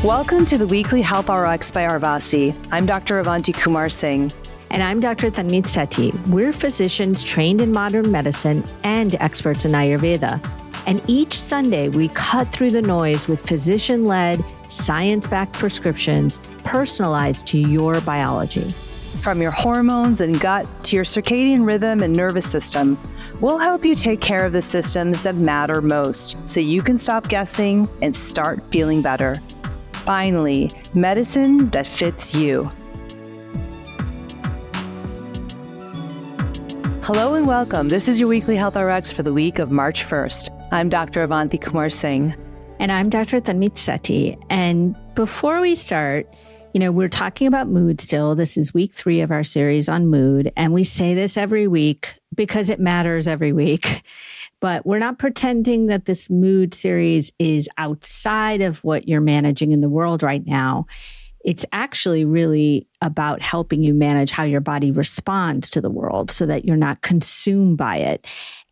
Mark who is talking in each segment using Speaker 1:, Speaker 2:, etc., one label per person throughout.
Speaker 1: Welcome to the weekly Health RX by Arvasi. I'm Dr. Avanti Kumar-Singh.
Speaker 2: And I'm Dr. Tanmeet Sethi. We're physicians trained in modern medicine and experts in Ayurveda. And each Sunday, we cut through the noise with physician-led, science-backed prescriptions personalized to your biology.
Speaker 1: From your hormones and gut to your circadian rhythm and nervous system, we'll help you take care of the systems that matter most so you can stop guessing and start feeling better. Finally, medicine that fits you. Hello and welcome. This is your weekly Health RX for the week of March 1st. I'm Dr. Avanti Kumar-Singh.
Speaker 2: And I'm Dr. Tanmeet Sethi. And before we start, we're talking about mood still. This is week 3 of our series on mood. And we say this every week because it matters every week. But we're not pretending that this mood series is outside of what you're managing in the world right now. It's actually really about helping you manage how your body responds to the world so that you're not consumed by it.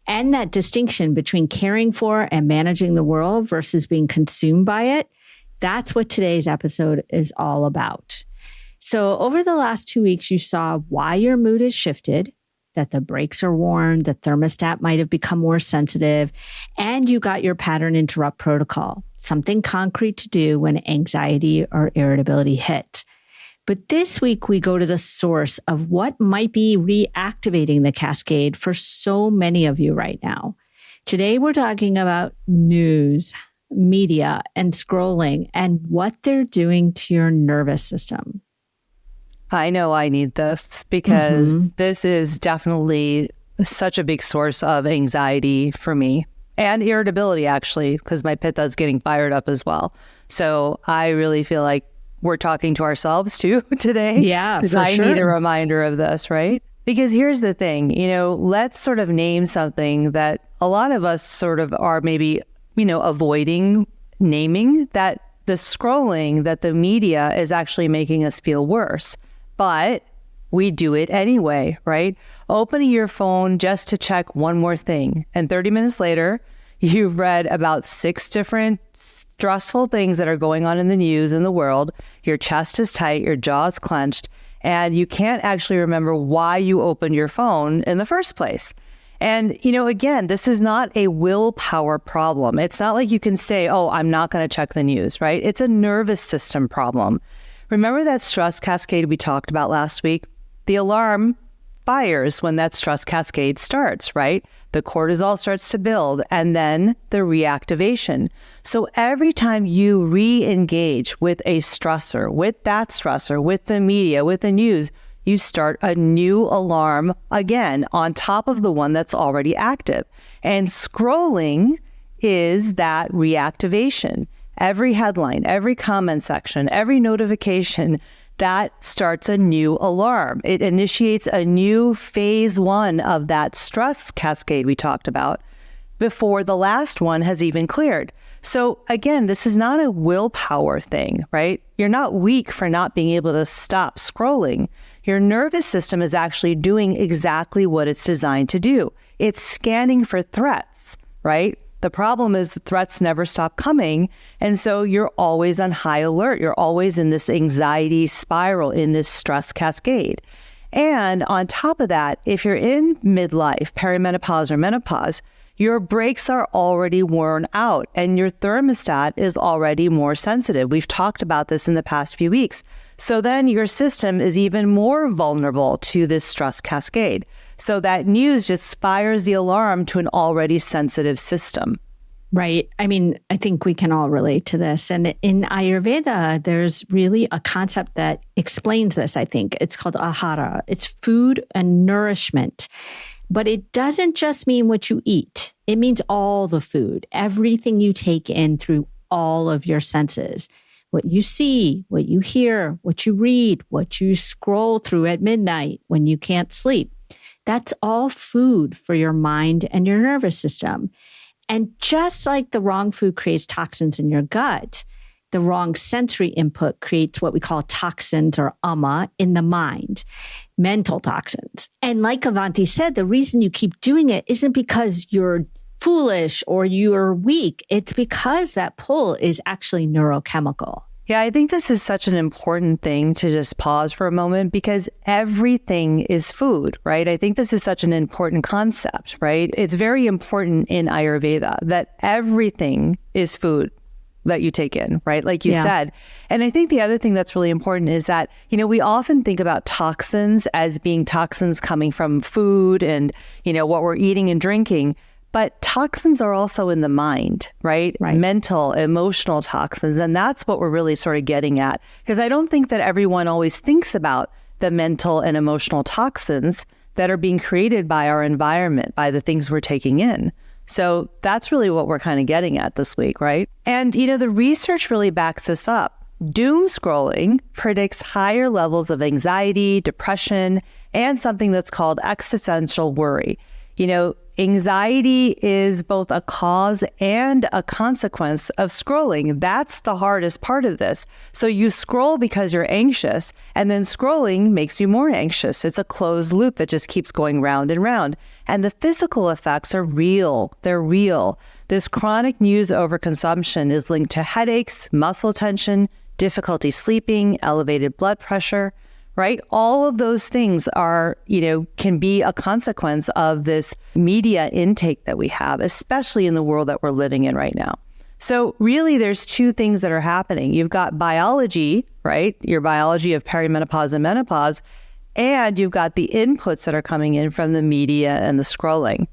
Speaker 2: And that distinction between caring for and managing the world versus being consumed by it, that's what today's episode is all about. So over the last 2 weeks, you saw why your mood has shifted, that the brakes are worn, the thermostat might have become more sensitive, and you got your pattern interrupt protocol, something concrete to do when anxiety or irritability hit. But this week, we go to the source of what might be reactivating the cascade for so many of you right now. Today, we're talking about news, media, and scrolling and what they're doing to your nervous system.
Speaker 1: I know I need this because this is definitely such a big source of anxiety for me and irritability, actually, because my pitta is getting fired up as well. So I really feel like we're talking to ourselves too today.
Speaker 2: Yeah, for
Speaker 1: I
Speaker 2: sure.
Speaker 1: need a reminder of this, right? Because here's the thing, let's sort of name something that a lot of us sort of are maybe, avoiding naming, that the scrolling, that the media is actually making us feel worse. But we do it anyway, right? Opening your phone just to check one more thing. And 30 minutes later, you've read about 6 different stressful things that are going on in the news in the world. Your chest is tight, your jaw is clenched, and you can't actually remember why you opened your phone in the first place. And, again, this is not a willpower problem. It's not like you can say, oh, I'm not going to check the news, right? It's a nervous system problem. Remember that stress cascade we talked about last week? The alarm fires when that stress cascade starts, right? The cortisol starts to build and then the reactivation. So every time you re-engage with a stressor, with the media, with the news, you start a new alarm again on top of the one that's already active. And scrolling is that reactivation. Every headline, every comment section, every notification, that starts a new alarm. It initiates a new phase 1 of that stress cascade we talked about before the last one has even cleared. So again, this is not a willpower thing, right? You're not weak for not being able to stop scrolling. Your nervous system is actually doing exactly what it's designed to do. It's scanning for threats, right? The problem is the threats never stop coming. And so you're always on high alert. You're always in this anxiety spiral, in this stress cascade. And on top of that, if you're in midlife, perimenopause or menopause, your brakes are already worn out and your thermostat is already more sensitive. We've talked about this in the past few weeks. So then your system is even more vulnerable to this stress cascade. So that news just fires the alarm to an already sensitive system.
Speaker 2: Right. I mean, I think we can all relate to this. And in Ayurveda, there's really a concept that explains this, I think. It's called ahara. It's food and nourishment. But it doesn't just mean what you eat. It means all the food, everything you take in through all of your senses. What you see, what you hear, what you read, what you scroll through at midnight when you can't sleep. That's all food for your mind and your nervous system. And just like the wrong food creates toxins in your gut, the wrong sensory input creates what we call toxins or ama in the mind, mental toxins. And like Avanti said, the reason you keep doing it isn't because you're foolish or you're weak. It's because that pull is actually neurochemical.
Speaker 1: Yeah, I think this is such an important thing to just pause for a moment because everything is food, right? I think this is such an important concept, right? It's very important in Ayurveda that everything is food that you take in, right? Like you said. And I think the other thing that's really important is that, we often think about toxins as being toxins coming from food and, what we're eating and drinking. But toxins are also in the mind, right? Mental, emotional toxins. And that's what we're really sort of getting at. Because I don't think that everyone always thinks about the mental and emotional toxins that are being created by our environment, by the things we're taking in. So that's really what we're kind of getting at this week, right? And, the research really backs this up. Doom scrolling predicts higher levels of anxiety, depression, and something that's called existential worry. Anxiety is both a cause and a consequence of scrolling. That's the hardest part of this. So you scroll because you're anxious, and then scrolling makes you more anxious. It's a closed loop that just keeps going round and round. And the physical effects are real. They're real. This chronic news overconsumption is linked to headaches, muscle tension, difficulty sleeping, elevated blood pressure, right? All of those things are, can be a consequence of this media intake that we have, especially in the world that we're living in right now. So really, there's two things that are happening. You've got biology, right? Your biology of perimenopause and menopause, and you've got the inputs that are coming in from the media and the scrolling.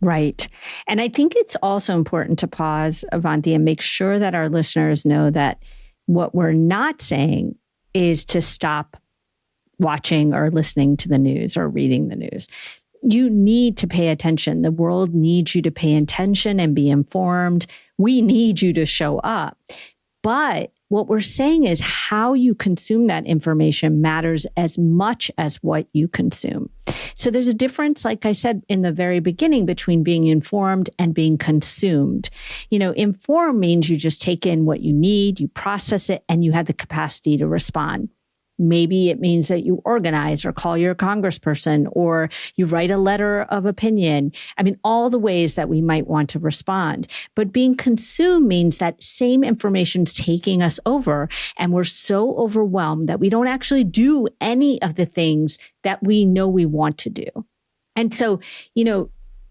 Speaker 2: Right. And I think it's also important to pause, Avanti, and make sure that our listeners know that what we're not saying is to stop watching or listening to the news or reading the news. You need to pay attention. The world needs you to pay attention and be informed. We need you to show up. But what we're saying is how you consume that information matters as much as what you consume. So there's a difference, like I said in the very beginning, between being informed and being consumed. Informed means you just take in what you need, you process it, and you have the capacity to respond. Maybe it means that you organize or call your congressperson or you write a letter of opinion. All the ways that we might want to respond. But being consumed means that same information's taking us over and we're so overwhelmed that we don't actually do any of the things that we know we want to do. And so,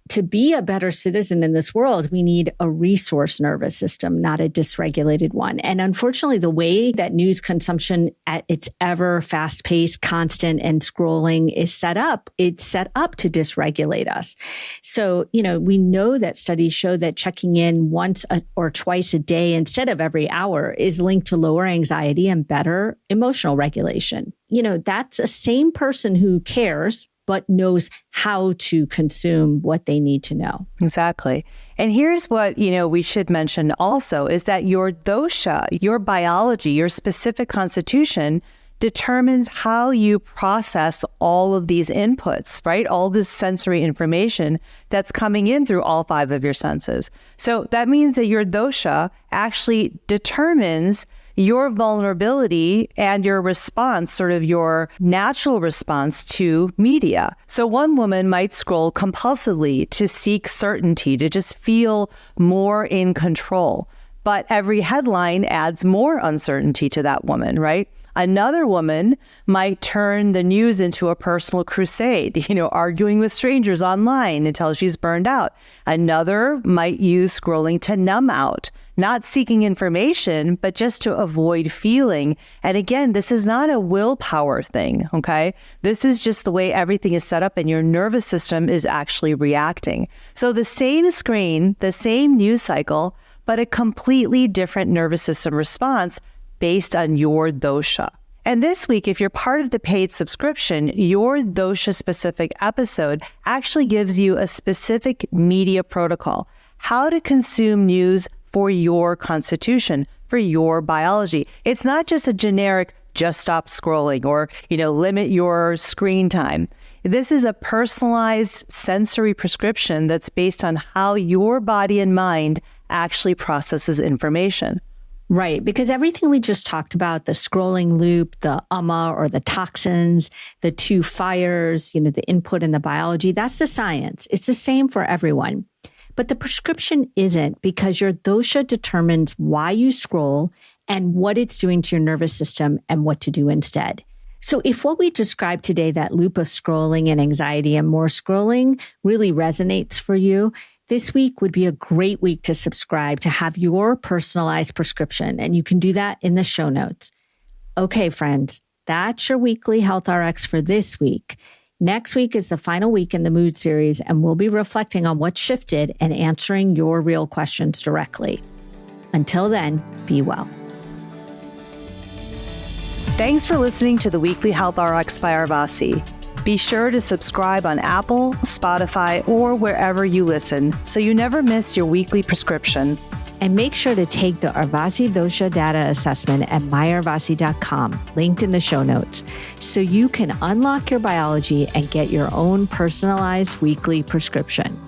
Speaker 2: to be a better citizen in this world, we need a resource nervous system, not a dysregulated one. And unfortunately, the way that news consumption at its ever fast-paced, constant, and scrolling is set up, it's set up to dysregulate us. So, we know that studies show that checking in once or twice a day instead of every hour is linked to lower anxiety and better emotional regulation. That's a same person who cares, but knows how to consume what they need to know.
Speaker 1: Exactly. And here's what, we should mention also is that your dosha, your biology, your specific constitution determines how you process all of these inputs, right? All this sensory information that's coming in through all 5 of your senses. So that means that your dosha actually determines your vulnerability and your response, sort of your natural response to media. So one woman might scroll compulsively to seek certainty, to just feel more in control. But every headline adds more uncertainty to that woman, right? Another woman might turn the news into a personal crusade, arguing with strangers online until she's burned out. Another might use scrolling to numb out, not seeking information, but just to avoid feeling. And again, this is not a willpower thing, okay? This is just the way everything is set up and your nervous system is actually reacting. So the same screen, the same news cycle, but a completely different nervous system response based on your dosha. And this week, if you're part of the paid subscription, your dosha-specific episode actually gives you a specific media protocol, how to consume news for your constitution, for your biology. It's not just a generic, just stop scrolling or, limit your screen time. This is a personalized sensory prescription that's based on how your body and mind actually processes information.
Speaker 2: Right. Because everything we just talked about, the scrolling loop, the or the toxins, the 2 fires, the input and the biology, that's the science. It's the same for everyone. But the prescription isn't, because your dosha determines why you scroll and what it's doing to your nervous system and what to do instead. So if what we described today, that loop of scrolling and anxiety and more scrolling, really resonates for you, this week would be a great week to subscribe to have your personalized prescription. And you can do that in the show notes. Okay, friends, that's your weekly Health RX for this week. Next week is the final week in the Mood series, and we'll be reflecting on what shifted and answering your real questions directly. Until then, be well.
Speaker 1: Thanks for listening to the Weekly Health RX by Arvasi. Be sure to subscribe on Apple, Spotify, or wherever you listen so you never miss your weekly prescription.
Speaker 2: And make sure to take the Arvasi Dosha Data Assessment at myarvasi.com, linked in the show notes, so you can unlock your biology and get your own personalized weekly prescription.